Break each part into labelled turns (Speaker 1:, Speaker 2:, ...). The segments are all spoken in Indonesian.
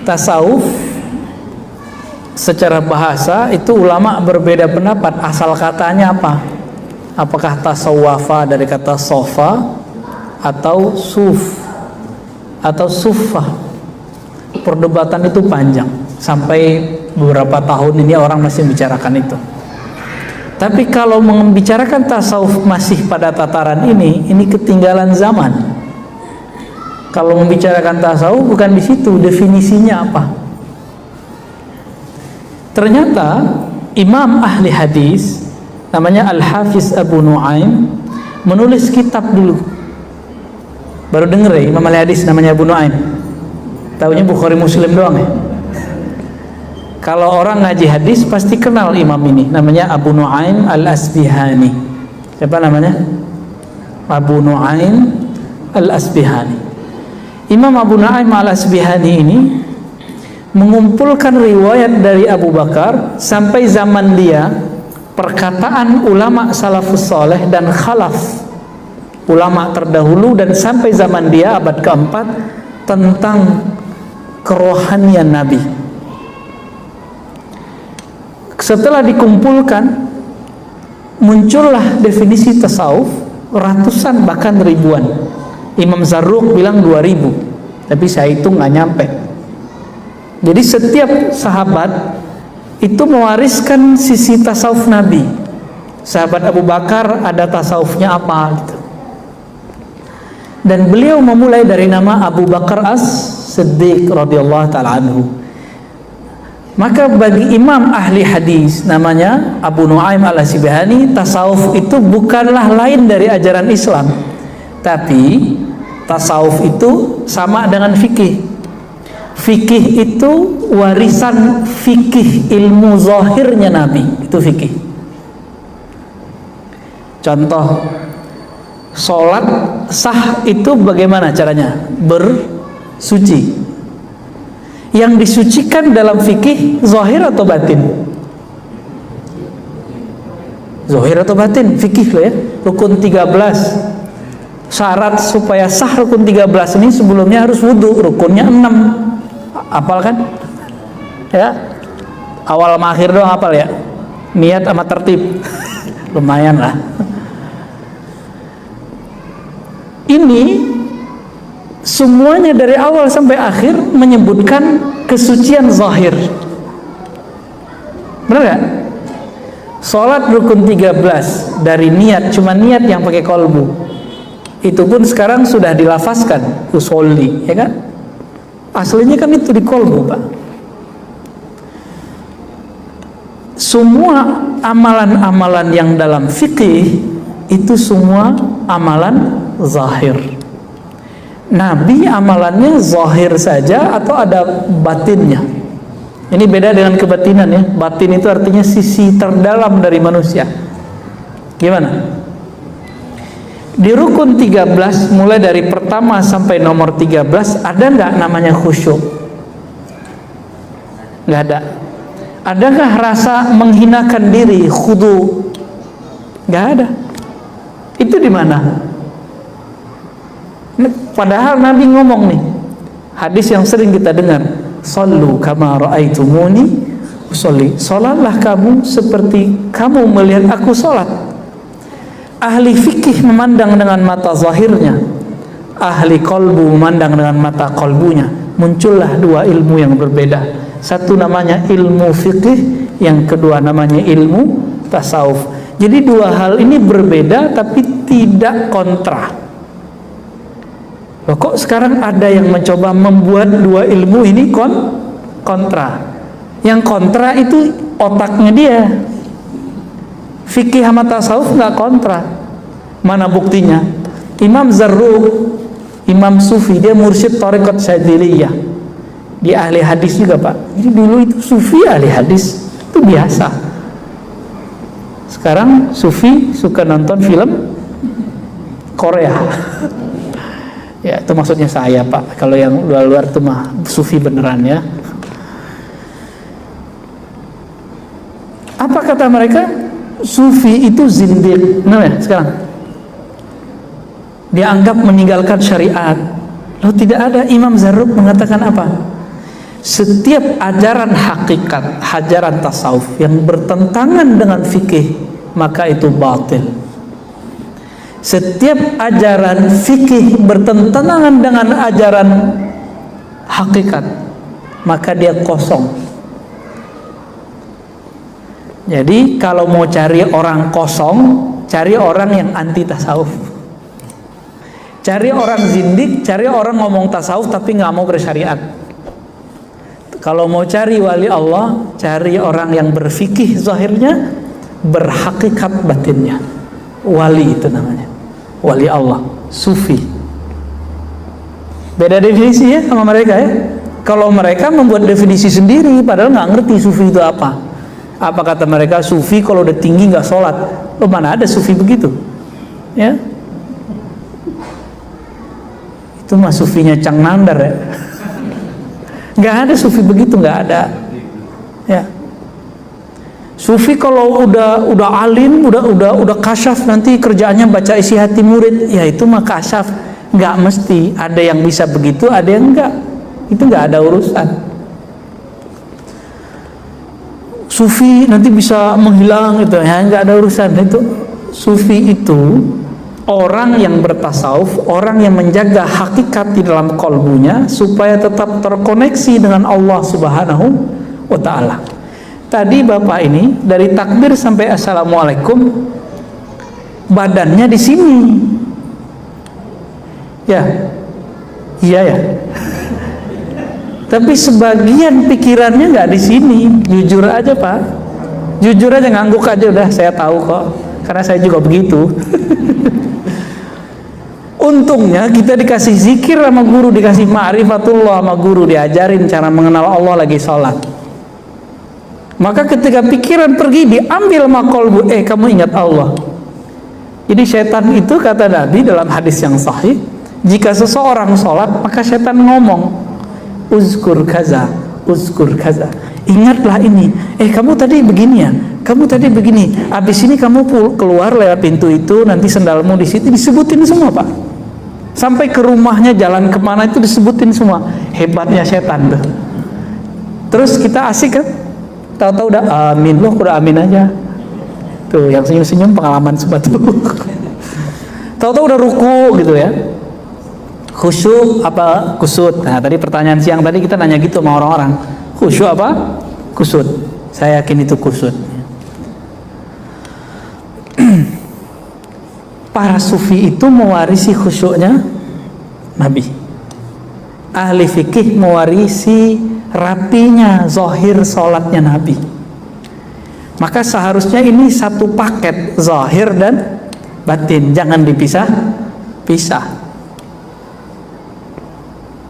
Speaker 1: tasawuf secara bahasa itu ulama berbeda pendapat asal katanya apa. Apakah tasawwafa dari kata sofa atau suf atau sufa. Perdebatan itu panjang sampai beberapa tahun ini orang masih membicarakan itu. Tapi kalau membicarakan tasawuf masih pada tataran ini ketinggalan zaman. Kalau membicarakan tasawuf bukan di situ, definisinya apa? Ternyata imam ahli hadis namanya Al-Hafiz Abu Nu'aim menulis kitab dulu. Baru denger ya, imam ahli hadis namanya Abu Nu'aim. Taunya Bukhari Muslim doang ya. Kalau orang ngaji hadis pasti kenal imam ini, namanya Abu Nu'aim Al-Asbihani. Siapa namanya? Abu Nu'aim Al-Asbihani. Imam Abu Nu'aim Al-Asbihani ini mengumpulkan riwayat dari Abu Bakar sampai zaman dia, perkataan ulama salafus saleh dan khalaf, ulama terdahulu, dan sampai zaman dia abad keempat tentang kerohanian Nabi. Setelah dikumpulkan, muncullah definisi tasawuf ratusan bahkan ribuan. Imam Zarruq bilang 2000, tapi saya hitung nggak nyampe. Jadi setiap sahabat itu mewariskan sisi tasawuf Nabi. Sahabat Abu Bakar ada tasawufnya apa gitu. Dan beliau memulai dari nama Abu Bakar As-Siddiq radhiyallahu taala anhu. Maka bagi imam ahli hadis namanya Abu Nu'aim Al-Asbihani, tasawuf itu bukanlah lain dari ajaran Islam, tapi tasawuf itu sama dengan fikih. Fikih itu warisan fikih ilmu zahirnya Nabi, itu fikih. Contoh, sholat sah itu bagaimana caranya? Bersuci. Yang disucikan dalam fikih zahir atau batin? Zahir atau batin? Fikih loh ya. Rukun 13. Syarat supaya sah rukun 13 ini sebelumnya harus wudu, rukunnya 6. Hafal kan? Ya. Awal sama akhir doang hafal ya. Niat sama tertib. Lumayan lah. Ini semuanya dari awal sampai akhir menyebutkan kesucian zahir. Benar gak? Sholat rukun 13 dari niat, cuma niat yang pakai kolbu. Itu pun sekarang sudah dilafazkan usolli, ya kan? Aslinya kan itu di kolbu, Pak. Semua amalan-amalan yang dalam fikih itu semua amalan zahir. Nabi amalannya zahir saja atau ada batinnya? Ini beda dengan kebatinan ya. Batin itu artinya sisi terdalam dari manusia. Gimana? Di rukun 13 mulai dari pertama sampai nomor 13 ada nggak namanya khusyuk? Nggak ada. Adakah rasa menghinakan diri, khudu? Nggak ada. Itu di mana? Padahal Nabi ngomong nih, hadis yang sering kita dengar, sallu kama ra'aitumuni usolli, salatlah kamu seperti kamu melihat aku salat. Ahli fikih memandang dengan mata zahirnya, ahli kolbu memandang dengan mata kolbunya. Muncullah dua ilmu yang berbeda. Satu namanya ilmu fikih, yang kedua namanya ilmu tasawuf. Jadi dua hal ini berbeda tapi tidak kontra. Loh, kok sekarang ada yang mencoba membuat dua ilmu ini kontra? Yang kontra itu otaknya dia. Fikih sama tasawuf nggak kontra. Mana buktinya? Imam Zarruq, imam sufi, dia mursyid Thariqat Syadziliyah. Dia ahli hadis juga, Pak. Jadi dulu itu sufi ahli hadis itu biasa. Sekarang sufi suka nonton film Korea. Ya, itu maksudnya saya, Pak. Kalau yang luar-luar itu mah sufi beneran ya. Apa kata mereka? Sufi itu zindiq. Nah ya, sekarang dia anggap meninggalkan syariat. Loh, tidak ada. Imam Zarruq mengatakan apa? Setiap ajaran hakikat, ajaran tasawuf yang bertentangan dengan fikih, maka itu batil. Setiap ajaran fikih bertentangan dengan ajaran hakikat, maka dia kosong. Jadi kalau mau cari orang kosong, cari orang yang anti tasawuf. Cari orang zindik, cari orang ngomong tasawuf tapi nggak mau bersyariat. Kalau mau cari wali Allah, cari orang yang berfikih zahirnya, berhakikat batinnya. Wali itu namanya, wali Allah, sufi. Beda definisi ya sama mereka ya. Kalau mereka membuat definisi sendiri, padahal nggak ngerti sufi itu apa. Apa kata mereka, sufi kalau udah tinggi nggak sholat. Oh, mana ada sufi begitu? Ya, itu mah sufinya Cang Nandar ya. Nggak ada sufi begitu, nggak ada. Ya. Sufi kalau udah alim, udah kasyaf, nanti kerjaannya baca isi hati murid, ya itu mah kasyaf. Nggak mesti, ada yang bisa begitu, ada yang enggak. Itu nggak ada urusan. Sufi nanti bisa menghilang gitu, ya nggak ada urusan. Itu sufi itu orang yang bertasawuf, orang yang menjaga hakikat di dalam kolbunya supaya tetap terkoneksi dengan Allah Subhanahu wa ta'ala. Tadi bapak ini dari takbir sampai assalamualaikum badannya di sini. Ya. Iya ya. Tapi sebagian pikirannya nggak di sini. Jujur aja Pak. Jujur aja, ngangguk aja udah, saya tahu kok. Karena saya juga begitu. Untungnya kita dikasih zikir sama guru, dikasih ma'rifatullah sama guru, diajarin cara mengenal Allah lagi sholat. Maka ketika pikiran pergi, diambil makolbu, kamu ingat Allah. Jadi setan itu kata Nabi dalam hadis yang sahih, jika seseorang sholat maka setan ngomong, uzkur kaza, uzkur kaza, ingatlah ini, kamu tadi begini ya, kamu tadi begini, abis ini kamu keluar lewat pintu itu, nanti sendalmu di situ, disebutin semua Pak. Sampai ke rumahnya, jalan kemana itu disebutin semua. Hebatnya setan tuh. Terus kita asik kan, tahu-tahu udah amin, loh udah amin aja. Tuh yang senyum-senyum pengalaman sobat tuh. Tahu-tahu udah ruku gitu ya. Khusyuk apa kusut. Nah tadi pertanyaan siang tadi kita nanya gitu sama orang-orang, khusyuk apa kusut. Saya yakin itu kusut. Para sufi itu mewarisi khusyuknya Nabi. Ahli fikih mewarisi rapinya zahir sholatnya Nabi. Maka seharusnya ini satu paket, zahir dan batin, jangan dipisah-pisah.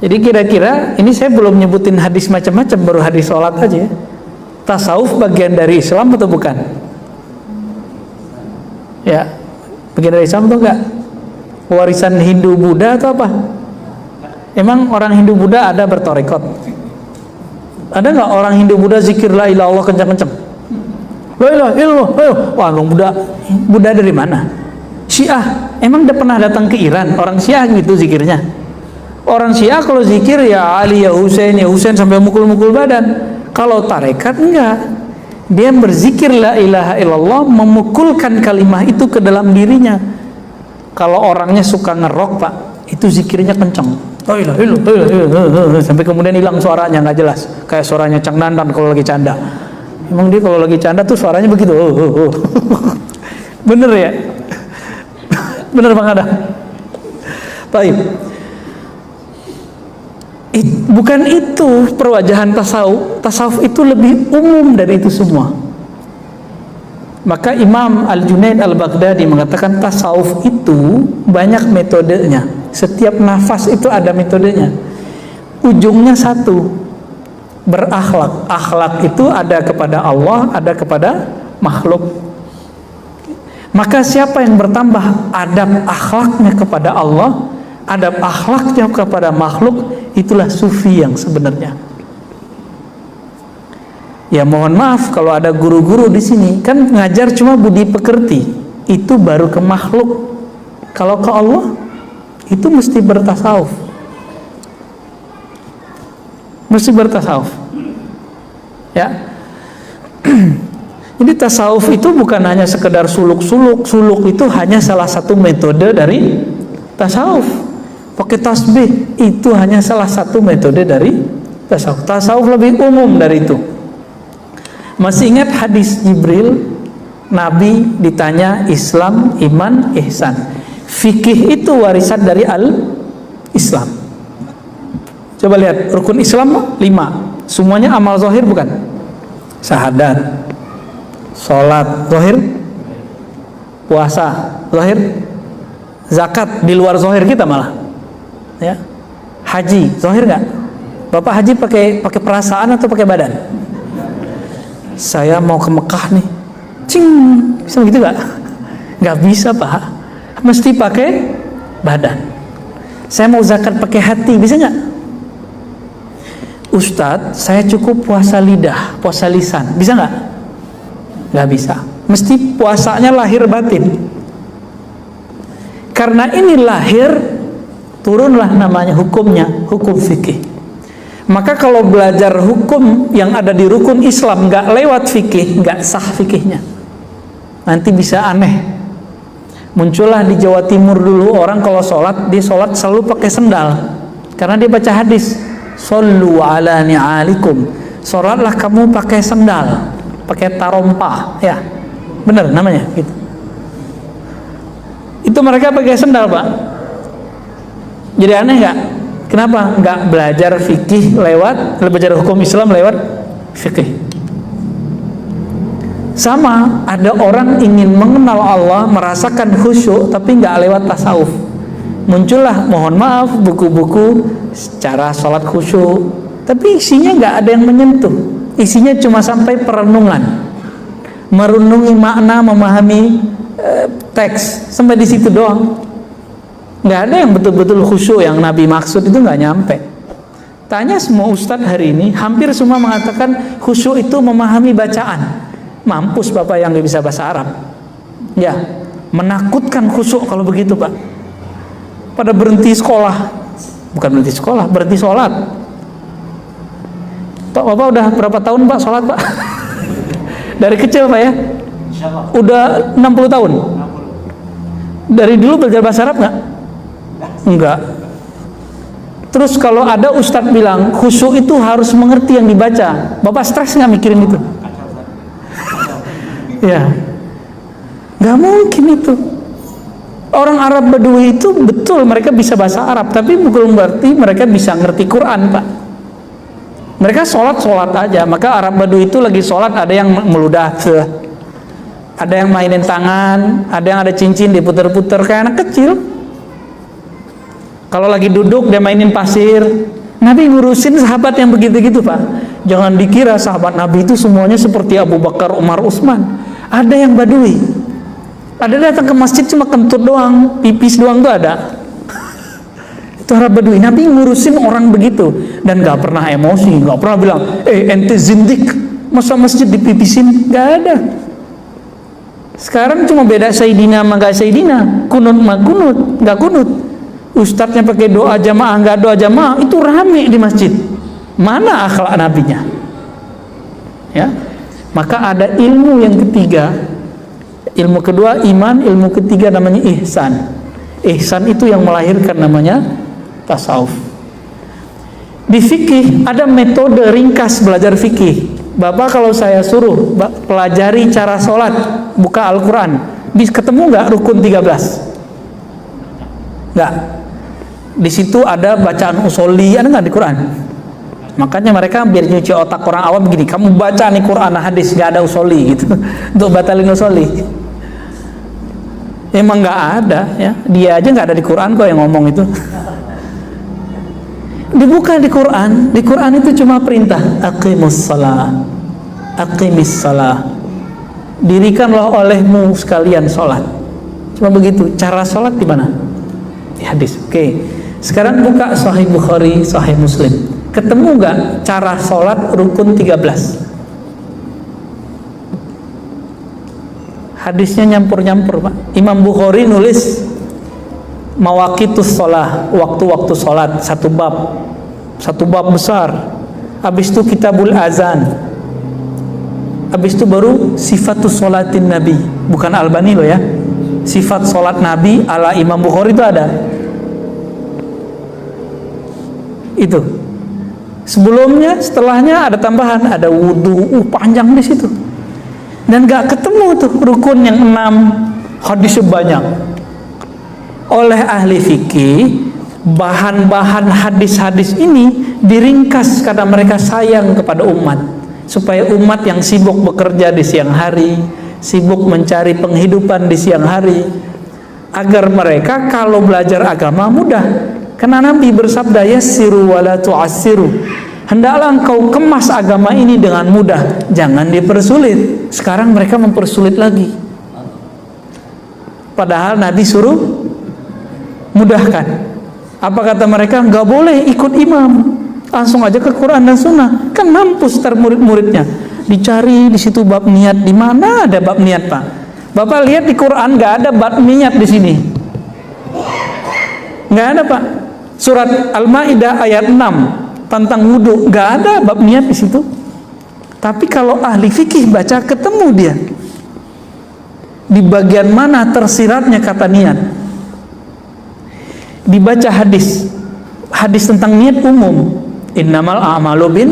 Speaker 1: Jadi kira-kira ini saya belum nyebutin hadis macam-macam, baru hadis sholat aja. Tasawuf bagian dari Islam atau bukan? Ya, bagian dari Islam atau enggak? Warisan Hindu Buddha atau apa? Emang orang Hindu Buddha ada bertorikot? Ada nggak orang Hindu Buddha zikir la ilaha illallah kencang-kencang? La ilaha illallah, ayo. Wah, Buddha dari mana? Syiah. Emang udah pernah datang ke Iran? Orang Syiah gitu zikirnya. Orang Syiah kalau zikir ya Ali ya Husain sampai mukul-mukul badan. Kalau tarekat enggak. Dia berzikir la ilaha illallah, memukulkan kalimah itu ke dalam dirinya. Kalau orangnya suka ngerok Pak, itu zikirnya kencang. La ilaha illallah, sampai kemudian hilang suaranya, nggak jelas. Kayak suaranya Cang Nandan kalau lagi canda. Emang dia kalau lagi canda tuh suaranya begitu. Bener ya? Bener Bang Adam? Baik. Bukan itu perwajahan tasawuf. Tasawuf itu lebih umum dari itu semua. Maka Imam Al-Junaid Al-Baghdadi mengatakan tasawuf itu banyak metodenya. Setiap nafas itu ada metodenya. Ujungnya satu, berakhlak. Akhlak itu ada kepada Allah, ada kepada makhluk. Maka siapa yang bertambah adab akhlaknya kepada Allah, adab akhlaknya kepada makhluk, itulah sufi yang sebenarnya. Ya mohon maaf kalau ada guru-guru di sini kan ngajar cuma budi pekerti, itu baru ke makhluk. Kalau ke Allah itu mesti bertasawuf. mesti bertasawuf. Ya. Jadi tasawuf itu bukan hanya sekedar suluk-suluk. Suluk itu hanya salah satu metode dari tasawuf. Pakai tasbih itu hanya salah satu metode dari tasawuf. Tasawuf lebih umum dari itu. Masih ingat hadis Jibril? Nabi ditanya Islam, iman, ihsan. Fikih itu warisan dari al-Islam. Coba lihat, rukun Islam 5. Semuanya amal zahir bukan? Syahadat, sholat zahir, puasa zahir, zakat di luar zahir kita malah. Ya. Haji zahir nggak? Bapak haji pakai perasaan atau pakai badan? Saya mau ke Mekah nih, cing, bisa begitu nggak? Nggak bisa Pak, mesti pakai badan. Saya mau zakat pakai hati, bisa nggak? Ustadz, saya cukup puasa lidah, puasa lisan, bisa nggak? Nggak bisa, mesti puasanya lahir batin. Karena ini lahir, turunlah namanya hukumnya, hukum fikih. Maka kalau belajar hukum yang ada di rukun Islam nggak lewat fikih, nggak sah fikihnya. Nanti bisa aneh. Muncullah di Jawa Timur dulu orang kalau sholat, dia sholat selalu pakai sendal. Karena dia baca hadis, Shollu ala ni'alikum. Sholatlah kamu pakai sendal, pakai tarompah, ya. Benar namanya gitu. Itu mereka pakai sendal, Pak. Jadi aneh nggak? Kenapa nggak belajar fikih belajar hukum Islam lewat fikih? Sama, ada orang ingin mengenal Allah, merasakan khusyuk, tapi nggak lewat tasawuf. Muncullah, mohon maaf, buku-buku cara sholat khusyuk, tapi isinya nggak ada yang menyentuh. Isinya cuma sampai perenungan, merenungi makna, memahami teks, sampai di situ doang. Nggak ada yang betul-betul khusyuk yang Nabi maksud, itu nggak nyampe. Tanya semua ustadz hari ini, hampir semua mengatakan khusyuk itu memahami bacaan. Mampus Bapak yang nggak bisa bahasa Arab. Ya, menakutkan khusyuk kalau begitu Pak. Pada berhenti sekolah, bukan berhenti sekolah, berhenti sholat. Pak, Bapak udah berapa tahun Pak sholat Pak? Dari kecil Pak ya? Udah 60 tahun. Dari dulu belajar bahasa Arab nggak? Enggak. Terus kalau ada ustadz bilang khusyuk itu harus mengerti yang dibaca, Bapak stres nggak mikirin itu? Ya, nggak mungkin itu. Orang Arab Badui itu betul mereka bisa bahasa Arab, tapi bukan berarti mereka bisa ngerti Quran Pak. Mereka sholat aja. Maka Arab Badui itu lagi sholat ada yang meludah, ada yang mainin tangan, ada yang ada cincin diputer-puter kayak anak kecil. Kalau lagi duduk dia mainin pasir. Nabi ngurusin sahabat yang begitu-gitu Pak. Jangan dikira sahabat Nabi itu semuanya seperti Abu Bakar, Umar, Utsman. Ada yang badui. Ada datang ke masjid cuma kentut doang, pipis doang tuh ada. Itu Arab Badui. Nabi ngurusin orang begitu dan gak pernah emosi, gak pernah bilang, ente zindik, masa masjid dipipisin? Gak ada. Sekarang cuma beda Sayyidina sama gak Sayyidina, kunut sama kunut, gak kunut. Ustadznya pakai doa jamaah, nggak doa jamaah, itu rame di masjid. Mana akhlak nabinya? Ya, maka ada ilmu yang ketiga, ilmu kedua iman, ilmu ketiga namanya ihsan. Ihsan itu yang melahirkan namanya tasawuf. Di fikih ada metode ringkas belajar fikih. Bapak kalau saya suruh pelajari cara sholat, buka Al-Quran, ketemu nggak rukun 13? Nggak. Di situ ada bacaan usoli, ada nggak di Quran? Makanya mereka biar nyuci otak orang awam begini, kamu baca nih Quran hadis nggak ada usoli gitu, untuk batalin usoli. Emang nggak ada ya, dia aja nggak ada di Quran kok yang ngomong itu. Dibuka di Quran itu cuma perintah aqimus shalah, dirikanlah olehmu sekalian sholat. Cuma begitu. Cara sholat di mana? Di hadis. Oke. Sekarang buka Sahih Bukhari, Sahih Muslim. Ketemu nggak cara sholat rukun 13? Hadisnya nyampur-nyampur Pak. Imam Bukhari nulis mawaqitus sholah, waktu-waktu sholat, satu bab besar. habis itu kitabul azan, habis itu baru sifatus sholatin nabi, bukan Albani loh ya, sifat sholat nabi ala Imam Bukhari itu ada. Itu sebelumnya, setelahnya ada tambahan, ada wudhu, panjang di situ, dan gak ketemu tuh rukun yang 6, hadisnya banyak. Oleh ahli fikih, bahan-bahan hadis-hadis ini diringkas karena mereka sayang kepada umat, supaya umat yang sibuk bekerja di siang hari, sibuk mencari penghidupan di siang hari, agar mereka kalau belajar agama mudah. Karena Nabi bersabda, yassiru wala tu'assiru, hendaklah engkau kemas agama ini dengan mudah, jangan dipersulit. Sekarang mereka mempersulit lagi, padahal Nabi suruh mudahkan. Apa kata mereka? Nggak boleh ikut imam, langsung aja ke Quran dan Sunnah. Kan mampus ntar murid-muridnya. Dicari di situ bab niat, di mana ada bab niat, Pak? Bapak lihat di Quran nggak ada bab niat di sini, nggak ada, Pak. Surat Al-Maidah ayat 6 tentang wudhu, nggak ada bab niat di situ. Tapi kalau ahli fikih baca, ketemu dia di bagian mana tersiratnya kata niat. Dibaca hadis tentang niat umum, innamal a'malu bin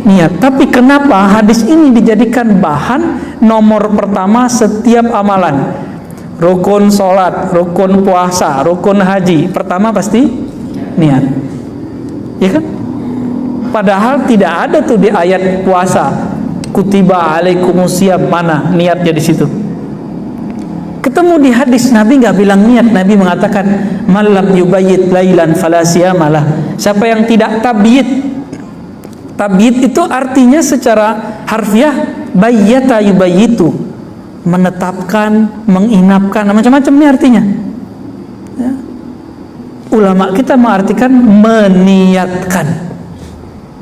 Speaker 1: niat. Tapi kenapa hadis ini dijadikan bahan nomor pertama setiap amalan? Rukun sholat, rukun puasa, rukun haji, pertama pasti niat, ya kan? Padahal tidak ada tuh di ayat puasa, kutiba alaikumusiyam, mana niatnya di situ? Ketemu di hadis, Nabi nggak bilang niat. Nabi mengatakan malam yubayyit lailan fala siyamalah. Siapa yang tidak tabyid, tabyid itu artinya secara harfiah bayyata yubayyitu, menetapkan, menginapkan, macam-macam ini artinya ya. Ulama kita mengartikan meniatkan.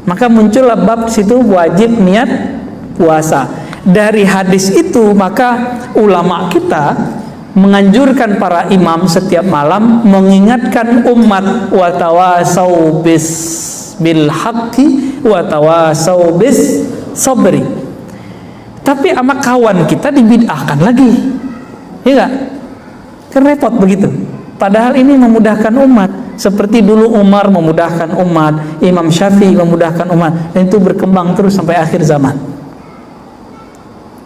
Speaker 1: Maka muncullah bab situ wajib niat puasa. Dari hadis itu maka ulama kita menganjurkan para imam setiap malam mengingatkan umat, wa tawasau bis bil haqqi wa tawasau bis sabri. Tapi sama kawan kita dibid'ahkan lagi, ya enggak? Kan repot begitu. Padahal ini memudahkan umat, seperti dulu Umar memudahkan umat, Imam Syafi'i memudahkan umat, dan itu berkembang terus sampai akhir zaman.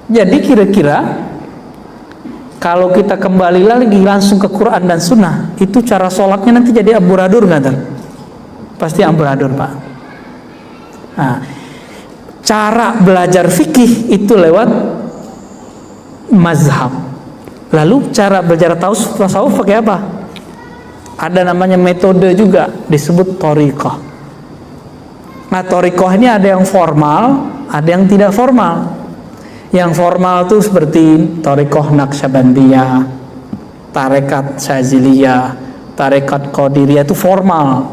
Speaker 1: Jadi kira-kira kalau kita kembali lagi langsung ke Quran dan Sunnah, itu cara sholatnya nanti jadi amburadur nggak ter? Pasti amburadur, Pak. Nah, cara belajar fikih itu lewat mazhab. Lalu cara belajar tasawuf pakai apa? Ada namanya metode juga, disebut thariqah. Nah, thariqah ini ada yang formal, ada yang tidak formal. Yang formal itu seperti thariqah Naqsyabandiyah, tarekat Syaziliyah, tarekat Qadiriyah, itu formal.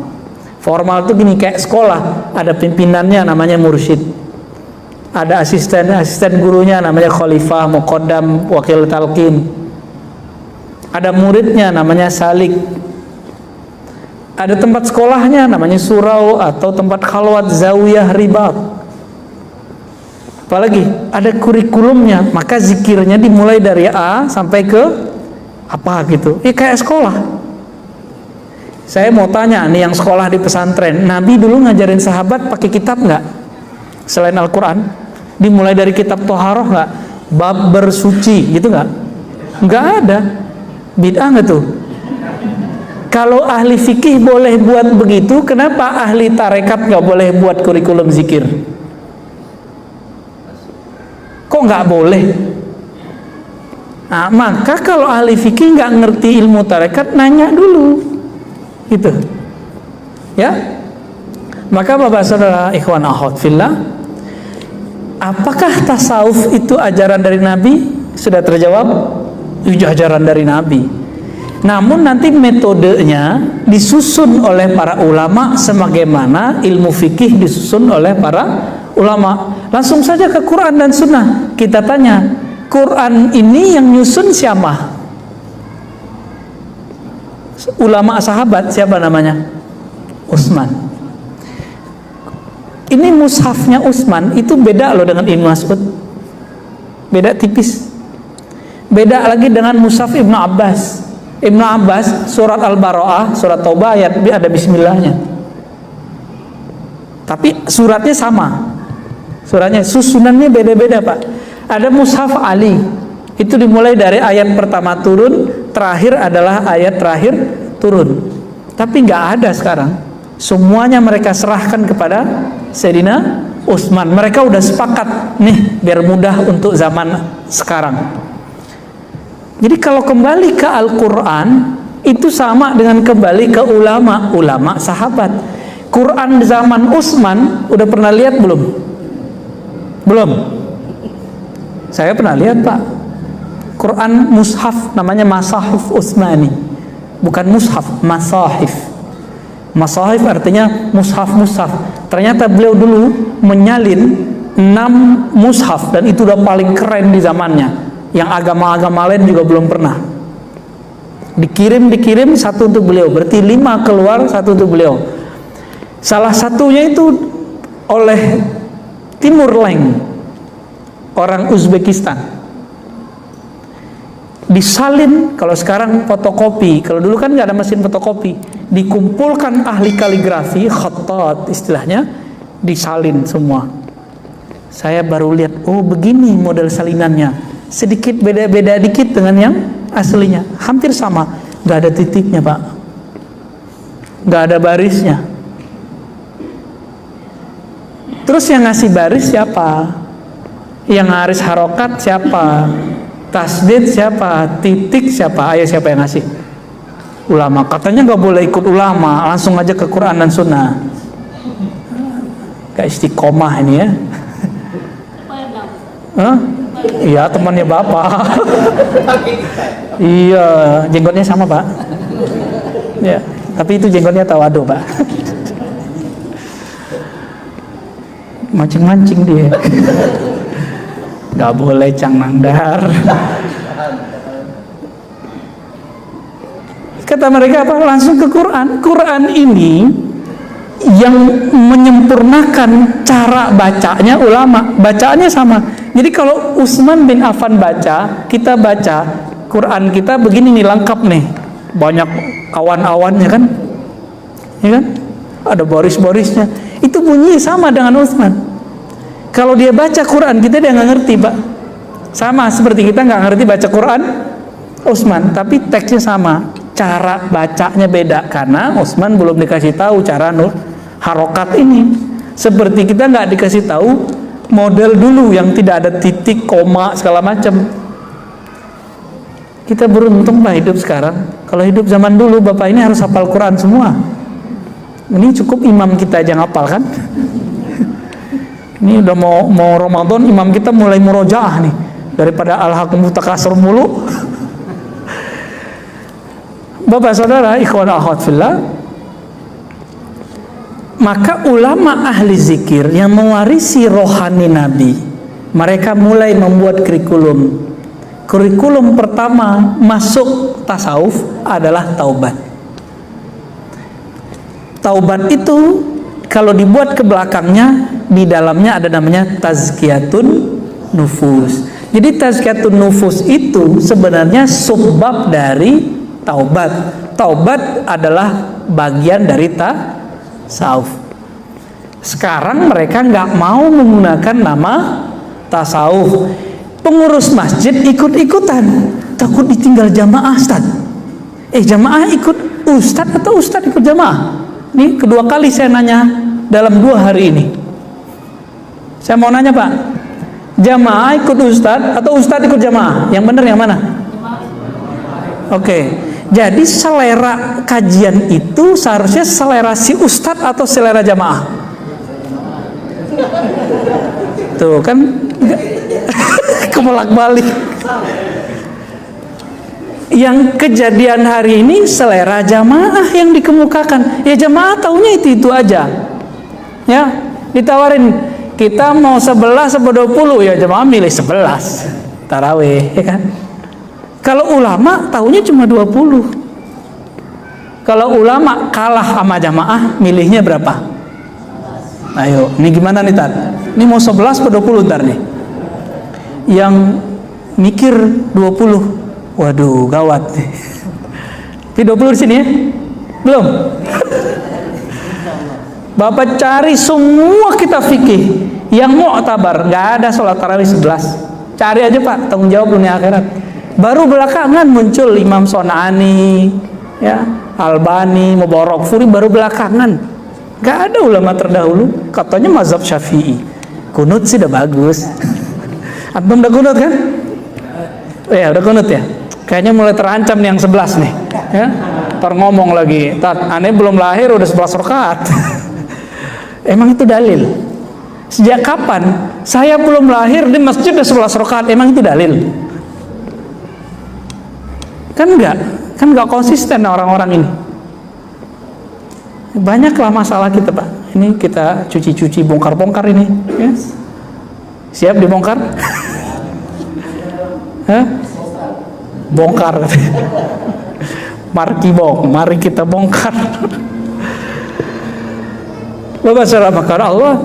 Speaker 1: Formal itu gini, kayak sekolah, ada pimpinannya namanya mursyid, ada asisten gurunya namanya khalifah, muqaddam, wakil talqin, ada muridnya namanya salik, ada tempat sekolahnya namanya surau atau tempat khalwat, zawiyah, ribat. Apalagi ada kurikulumnya, maka zikirnya dimulai dari A sampai ke apa gitu, kayak sekolah. Saya mau tanya nih yang sekolah di pesantren, Nabi dulu ngajarin sahabat pakai kitab nggak selain Al-Quran? Dimulai dari kitab Toharoh nggak? Bab bersuci gitu nggak? Nggak ada. Bid'ah nggak tuh? Kalau ahli fikih boleh buat begitu, kenapa ahli tarekat nggak boleh buat kurikulum zikir? Kok nggak boleh? Nah, maka kalau ahli fikih nggak ngerti ilmu tarekat, nanya dulu, gitu, ya. Maka bapak saudara ikhwan akhwat fillah, apakah tasawuf itu ajaran dari Nabi? Sudah terjawab, itu ajaran dari Nabi. Namun nanti metodenya disusun oleh para ulama, sebagaimana ilmu fikih disusun oleh para ulama. Langsung saja ke Quran dan Sunnah. Kita tanya, Quran ini yang nyusun siapa? Ulama sahabat, siapa namanya? Utsman. Ini mushafnya Utsman itu beda loh dengan Ibnu Mas'ud. Beda tipis. Beda lagi dengan mushaf Ibnu Abbas. Ibnu Abbas surat Al-Bara'ah, surat Taubah ayat ada bismillahnya. Tapi suratnya sama. Suratnya susunannya beda-beda, Pak. Ada mushaf Ali. Itu dimulai dari ayat pertama turun, terakhir adalah ayat terakhir turun. Tapi nggak ada sekarang. Semuanya mereka serahkan kepada Sayyidina Utsman. Mereka udah sepakat nih biar mudah untuk zaman sekarang. Jadi kalau kembali ke Al-Quran itu sama dengan kembali ke ulama sahabat. Quran zaman Utsman udah pernah lihat belum? Belum. Saya pernah lihat, Pak. Quran mushaf namanya Masahif Utsmani. Bukan mushaf, masahif. Masahif artinya mushaf-mushaf. Ternyata beliau dulu menyalin 6 mushaf dan itu udah paling keren di zamannya. Yang agama-agama lain juga belum pernah. Dikirim satu untuk beliau. Berarti 5 keluar, satu untuk beliau. Salah satunya itu oleh Timur Leng, orang Uzbekistan. Disalin, kalau sekarang fotokopi, kalau dulu kan nggak ada mesin fotokopi, dikumpulkan ahli kaligrafi, khattat istilahnya, disalin semua. Saya baru lihat, oh begini model salinannya, sedikit beda-beda dikit dengan yang aslinya, hampir sama, nggak ada titiknya, Pak, nggak ada barisnya. Terus yang ngasih baris siapa? Yang ngaris harokat siapa? Tasdid siapa? Titik siapa? Ayo siapa yang ngasih? Ulama. Katanya nggak boleh ikut ulama, langsung aja ke Quran dan Sunnah. Kayak istiqomah ini ya. Hah? Iya, temannya Bapak. Iya, jenggotnya sama, Pak. Ya, tapi itu jenggotnya tawadu, Pak. Mancing-mancing dia. Gak boleh Cang Nandar. Kata mereka apa? Langsung ke Quran. Quran ini yang menyempurnakan cara bacanya ulama. Bacaannya sama. Jadi kalau Utsman bin Affan baca, kita baca Quran kita begini nih, lengkap nih. Banyak awan-awannya kan? Ya kan? Ada baris-barisnya. Itu bunyi sama dengan Utsman. Kalau dia baca Quran kita dia nggak ngerti, Pak. Sama seperti kita nggak ngerti baca Quran Utsman, tapi teksnya sama, cara bacanya beda karena Utsman belum dikasih tahu cara harokat ini. Seperti kita nggak dikasih tahu model dulu yang tidak ada titik, koma segala macam. Kita beruntung Pak hidup sekarang. Kalau hidup zaman dulu Bapak ini harus hafal Quran semua. Ini cukup imam kita aja ngapal kan? Ini udah mau Ramadan, imam kita mulai murojaah nih, daripada al-hakum takasur mulu. Bapak saudara, ikhwan akhwat fillah, maka ulama ahli zikir yang mewarisi rohani Nabi, mereka mulai membuat kurikulum. Kurikulum pertama masuk tasawuf adalah taubat. Taubat itu kalau dibuat ke belakangnya, di dalamnya ada namanya tazkiyatun nufus. Jadi tazkiyatun nufus itu sebenarnya subbab dari taubat. Taubat adalah bagian dari tasawuf. Sekarang mereka nggak mau menggunakan nama tasawuf. Pengurus masjid ikut-ikutan, takut ditinggal jamaah, Ustaz. Jamaah ikut Ustaz atau Ustaz ikut jamaah? Ini kedua kali saya nanya dalam 2 hari ini. Saya mau nanya, Pak, jamaah ikut Ustadz atau Ustadz ikut jamaah? Yang benar yang mana? Oke. Jadi selera kajian itu seharusnya selera si Ustadz atau selera jamaah? Tuh kan kebolak-balik. Yang kejadian hari ini selera jamaah yang dikemukakan. Ya jamaah taunya itu aja. Ya, ditawarin kita mau 11 atau 20, ya jamaah milih 11 tarawih, ya kan? Kalau ulama taunya cuma 20. Kalau ulama kalah sama jamaah, milihnya berapa? Ayo, ini gimana nih Tat? Ini mau 11 atau 20 ntar nih? Yang mikir 20. Waduh, gawat nih. Tapi 20 di sini ya? Belum? Bapak cari semua kitab fikih yang mu'tabar, nggak ada sholat tarawih 11. Cari aja Pak, tanggung jawab dunia akhirat. Baru belakangan muncul Imam Son'ani, ya, Albani, Mubarakfuri, baru belakangan. Nggak ada ulama terdahulu. Katanya mazhab Syafi'i. Kunut sih udah bagus. Antum udah kunut kan? Ya udah kunut ya. Kayaknya mulai terancam nih yang 11 nih. Ya, ntar ngomong lagi, Tat, aneh belum lahir udah 11 rakaat. Emang itu dalil? Sejak kapan? Saya belum lahir di masjid udah 11 rakaat. Emang itu dalil? Kan enggak konsisten orang-orang ini. Banyaklah masalah kita Pak. Ini kita cuci-cuci, bongkar-bongkar ini. Yes. Siap dibongkar? Hah? Bongkar. Mari kita bongkar. Bapak saudara Allah,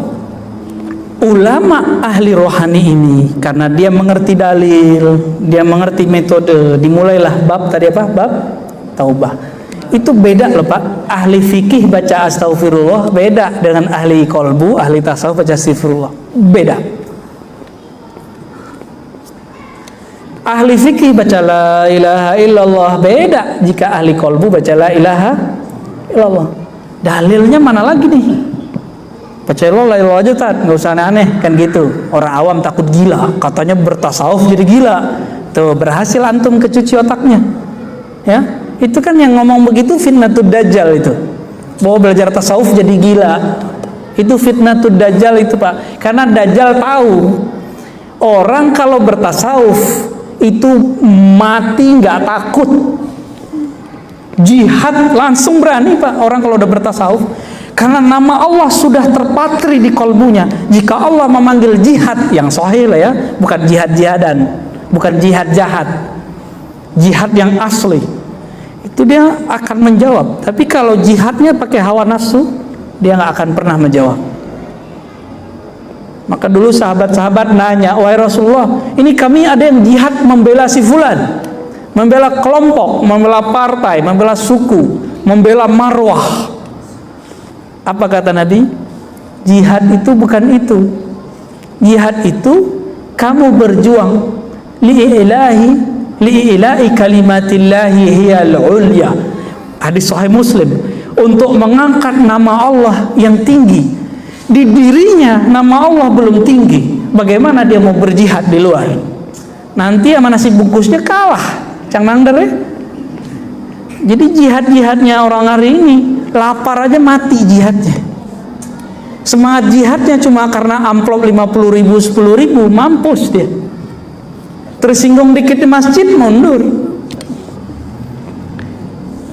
Speaker 1: ulama ahli rohani ini karena dia mengerti dalil, dia mengerti metode, dimulailah bab tadi apa? Bab taubah. Itu beda loh Pak. Ahli fikih baca astagfirullah beda dengan ahli kolbu, ahli tasawuf baca astagfirullah. Beda. Ahli fikih baca la ilaha illallah beda jika ahli kolbu baca la ilaha illallah. Dalilnya mana lagi nih? Baca la ilaha illallah aja Tat, nggak usah aneh-aneh kan gitu. Orang awam takut gila, katanya bertasawuf jadi gila. Tuh berhasil antum kecuci otaknya. Ya, itu kan yang ngomong begitu fitnatud dajjal itu. Bahwa belajar tasawuf jadi gila. Itu fitnatud dajjal itu Pak. Karena dajjal tahu orang kalau bertasawuf itu mati nggak takut. Jihad langsung berani Pak orang kalau udah bertasawuf. Karena nama Allah sudah terpatri di kolbunya. Jika Allah memanggil jihad yang sahih lah ya, bukan jihad-jihadan, bukan jihad jahat, jihad yang asli, itu dia akan menjawab. Tapi kalau jihadnya pakai hawa nafsu, dia nggak akan pernah menjawab. Maka dulu sahabat-sahabat nanya, wahai Rasulullah, ini kami ada yang jihad membela si fulan, membela kelompok, membela partai, membela suku, membela marwah. Apa kata Nabi? Jihad itu bukan itu. Jihad itu kamu berjuang li'ilahi kalimatillahi hiyal ulya. Hadis Sahih Muslim. Untuk mengangkat nama Allah yang tinggi. Di dirinya nama Allah belum tinggi. Bagaimana dia mau berjihad di luar? Nanti sama nasi bungkusnya kalah. Cang nangder ya? Jadi jihad-jihadnya orang hari ini, lapar aja mati jihadnya. Semangat jihadnya cuma karena amplop 50.000, 10.000, mampus dia. Tersinggung dikit di masjid, mundur.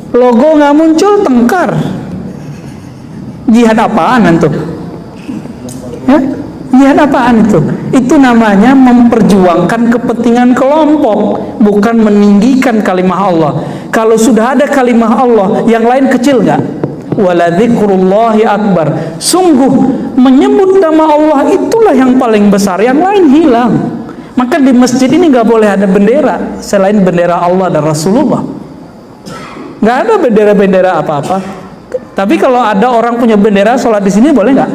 Speaker 1: Logo nggak muncul, tengkar. Jihad apaan antum? Ya? Jihad apaan itu? Itu namanya memperjuangkan kepentingan kelompok, bukan meninggikan kalimah Allah. Kalau sudah ada kalimah Allah, yang lain kecil nggak? Waladzikrullahi akbar. Sungguh menyebut nama Allah itulah yang paling besar, yang lain hilang. Maka di masjid ini nggak boleh ada bendera selain bendera Allah dan Rasulullah. Nggak ada bendera-bendera apa-apa. Tapi kalau ada orang punya bendera sholat di sini boleh nggak?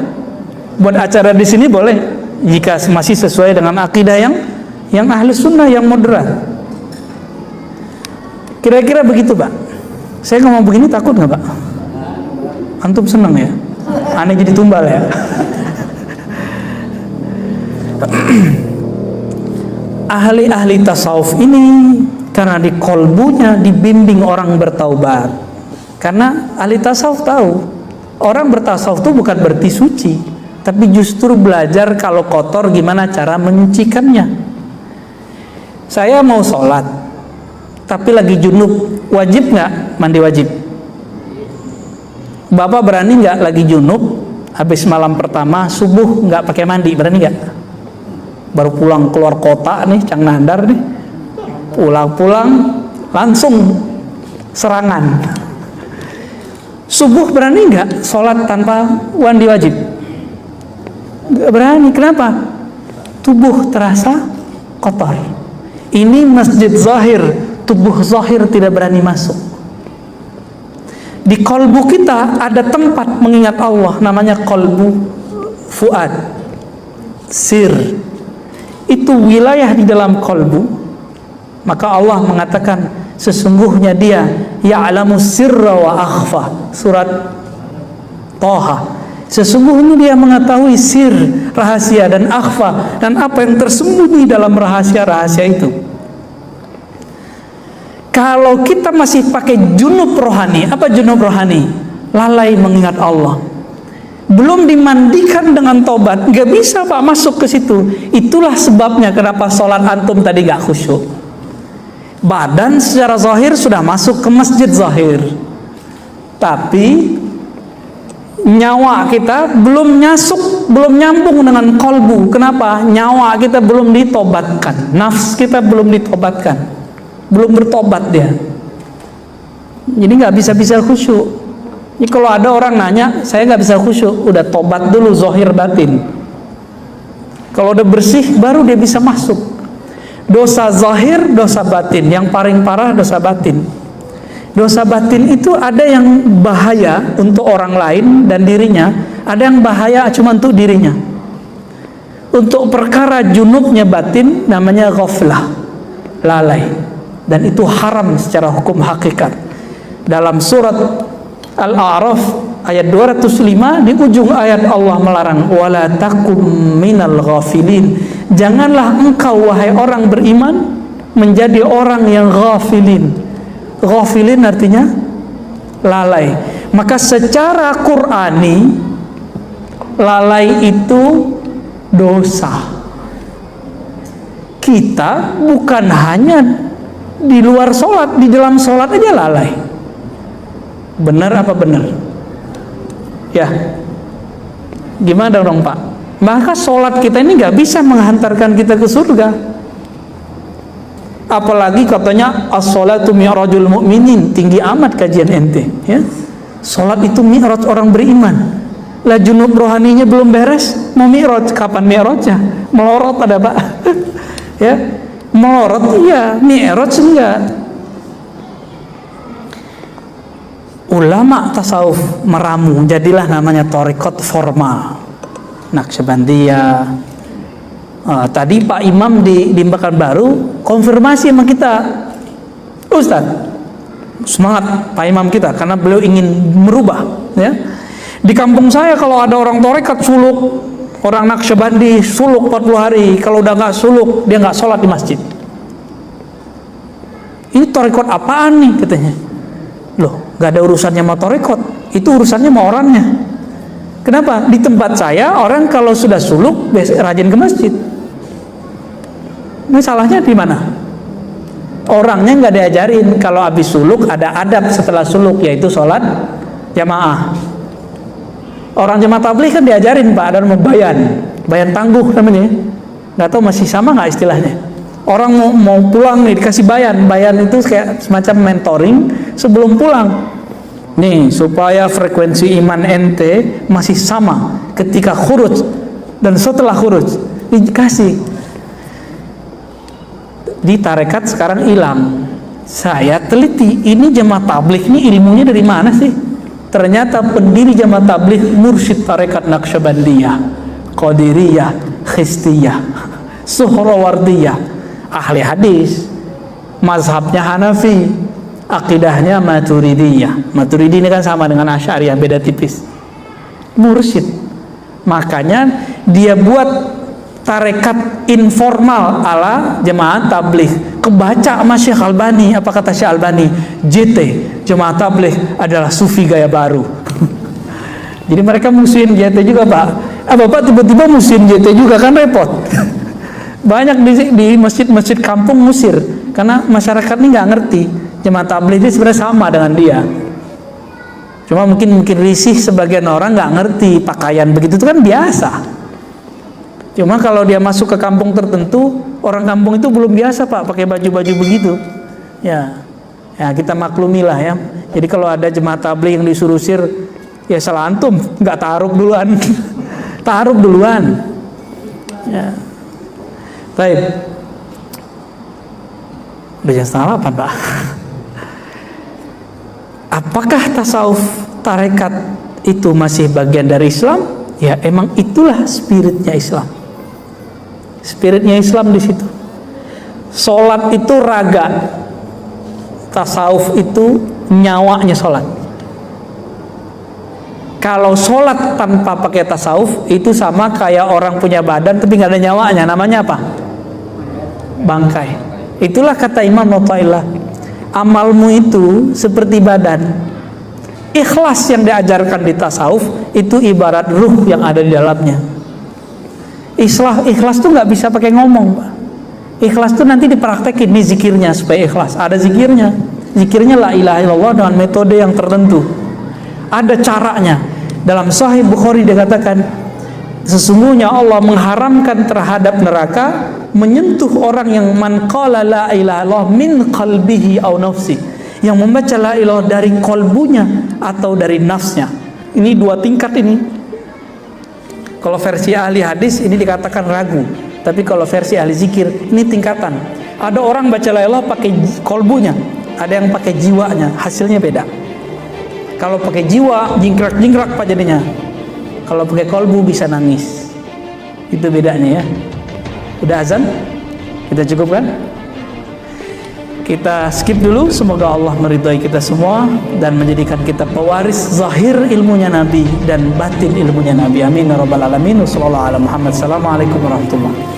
Speaker 1: Buat acara di sini boleh, jika masih sesuai dengan akidah yang ahli sunnah, yang moderat. Kira-kira begitu Pak. Saya ngomong begini takut nggak Pak? Antum senang ya? Aneh jadi tumbal ya? Ahli-ahli tasawuf ini karena di kolbunya dibimbing orang bertaubat. Karena ahli tasawuf tahu orang bertasawuf itu bukan berarti suci, tapi justru belajar kalau kotor gimana cara menyucikannya. Saya mau sholat tapi lagi junub, wajib nggak mandi wajib? Bapak berani nggak lagi junub, habis malam pertama subuh nggak pakai mandi, berani nggak? Baru pulang keluar kota nih, Cang Nandar nih, pulang langsung serangan. Subuh berani nggak sholat tanpa mandi wajib? Nggak berani. Kenapa? Tubuh terasa kotor. Ini masjid zahir, tubuh zahir tidak berani masuk. Di kolbu kita ada tempat mengingat Allah, namanya kolbu fuad, sir. Itu wilayah di dalam kolbu. Maka Allah mengatakan sesungguhnya Dia ya'lamu sirra wa akhfa, surat Toha. Sesungguhnya Dia mengetahui sir, rahasia, dan akhfa, dan apa yang tersembunyi dalam rahasia-rahasia itu. Kalau kita masih pakai junub rohani, apa junub rohani? Lalai mengingat Allah, belum dimandikan dengan tobat, nggak bisa Pak masuk ke situ. Itulah sebabnya kenapa sholat antum tadi nggak khusyuk. Badan secara zahir sudah masuk ke masjid zahir, tapi nyawa kita belum nyambung dengan kolbu. Kenapa? Nyawa kita belum ditobatkan, nafs kita belum ditobatkan, belum bertobat dia. Jadi nggak bisa khusyuk. Jadi kalau ada orang nanya, saya nggak bisa khusyuk, udah tobat dulu zahir batin. Kalau udah bersih, baru dia bisa masuk. Dosa zahir, dosa batin. Yang paling parah dosa batin. Dosa batin itu ada yang bahaya untuk orang lain dan dirinya, ada yang bahaya cuma untuk dirinya. Untuk perkara junubnya batin namanya ghaflah, lalai, dan itu haram secara hukum hakikat. Dalam surat Al-A'raf ayat 205 di ujung ayat Allah melarang, wala takum minal ghafilin. Janganlah engkau wahai orang beriman menjadi orang yang ghafilin. Ghafilin artinya lalai. Maka secara Qur'ani lalai itu dosa. Kita bukan hanya di luar sholat, di dalam sholat aja lalai. Benar apa benar? Ya, gimana dong Pak? Maka sholat kita ini gak bisa menghantarkan kita ke surga. Apalagi katanya as-sholatu mi'rajul mu'minin, tinggi amat kajian ente ya. Sholat itu mi'raj orang beriman. Lah junub rohaninya belum beres, mau mi'raj, kapan mi'rajnya? Melorot ada Pak. Ya, melorot iya, mi'raj enggak. Ulama tasawuf meramu, jadilah namanya thariqat formal, Naqsyabandiyah. Tadi Pak Imam di Pekanbaru konfirmasi sama kita, Ustaz, semangat Pak Imam kita karena beliau ingin merubah ya. Di kampung saya kalau ada orang thariqat suluk, orang Naqsyabandi suluk 40 hari, kalau udah nggak suluk dia nggak sholat di masjid. Ini thariqat apaan nih katanya? Loh, gak ada urusannya sama thariqat, itu urusannya sama orangnya. Kenapa? Di tempat saya orang kalau sudah suluk rajin ke masjid. Ini salahnya di mana? Orangnya nggak diajarin kalau habis suluk ada adab setelah suluk, yaitu sholat jamaah. Orang jamaah tabligh kan diajarin Pak, ada bayan tangguh namanya. Nggak tahu masih sama nggak istilahnya? Orang mau pulang nih dikasih bayan itu kayak semacam mentoring sebelum pulang. Nih supaya frekuensi iman ente masih sama ketika khuruj dan setelah khuruj, dikasih. Di tarekat sekarang hilang. Saya teliti, ini jamaah tabligh ini ilmunya dari mana sih? Ternyata pendiri jamaah tabligh mursyid tarekat Naqsyabandiyah, Qadiriyah, Khistiyah, Suhrawardiyah, ahli hadis, mazhabnya Hanafi, akidahnya Maturidiyah. Maturidi ini kan sama dengan Asy'ariyah, beda tipis. Mursyid. Makanya dia buat tarekat informal ala jemaah tabligh. Kebaca sama Syekh Albani, apa kata Syekh Albani? JT, jemaah tabligh adalah sufi gaya baru. Jadi mereka musuhin JT juga Pak. Bapak tiba-tiba musuhin JT juga, kan repot. Banyak di masjid-masjid kampung musir karena masyarakat ini nggak ngerti jemaah tabligh itu sebenarnya sama dengan dia. Cuma mungkin risih sebagian orang nggak ngerti pakaian begitu itu kan biasa. Cuma kalau dia masuk ke kampung tertentu, orang kampung itu belum biasa Pak pakai baju-baju begitu. Ya kita maklumilah ya. Jadi kalau ada jemaah tabligh yang disuruh sir, ya salah antum, nggak taaruf duluan. Ta'aruf duluan. Ya. Baik. Udah jam 7:30, Pak. Apakah tasawuf tarekat itu masih bagian dari Islam? Ya, emang itulah spiritnya Islam. Spiritnya Islam di situ. Sholat itu raga, tasawuf itu nyawanya sholat. Kalau sholat tanpa pakai tasawuf itu sama kayak orang punya badan tapi nggak ada nyawanya. Namanya apa? Bangkai. Itulah kata Imam Athaillah, amalmu itu seperti badan. Ikhlas yang diajarkan di tasawuf itu ibarat ruh yang ada di dalamnya. Ikhlas tuh nggak bisa pakai ngomong, Pak. Ikhlas tuh nanti dipraktekin di zikirnya supaya ikhlas. Ada zikirnya. Zikirnya la ilaha illallah dengan metode yang tertentu. Ada caranya. Dalam Sahih Bukhari dikatakan, sesungguhnya Allah mengharamkan terhadap neraka menyentuh orang yang man qala la ilaha illallah min qalbihi aw nafsi, yang membaca la ilaha dari kolbunya atau dari nafsnya. Ini dua tingkat ini. Kalau versi ahli hadis ini dikatakan ragu, tapi kalau versi ahli zikir ini tingkatan. Ada orang baca la ilaha pakai kolbunya, ada yang pakai jiwanya, hasilnya beda. Kalau pakai jiwa jingkrak-jingkrak Pak jadinya. Kalau pakai kolbu bisa nangis. Itu bedanya ya. Udah azan? Kita cukupkan? Kita skip dulu. Semoga Allah meridhai kita semua dan menjadikan kita pewaris zahir ilmunya Nabi dan batin ilmunya Nabi. Amin ya rabbal alamin. Wassallallahu ala Muhammad. Assalamualaikum warahmatullahi wabarakatuh.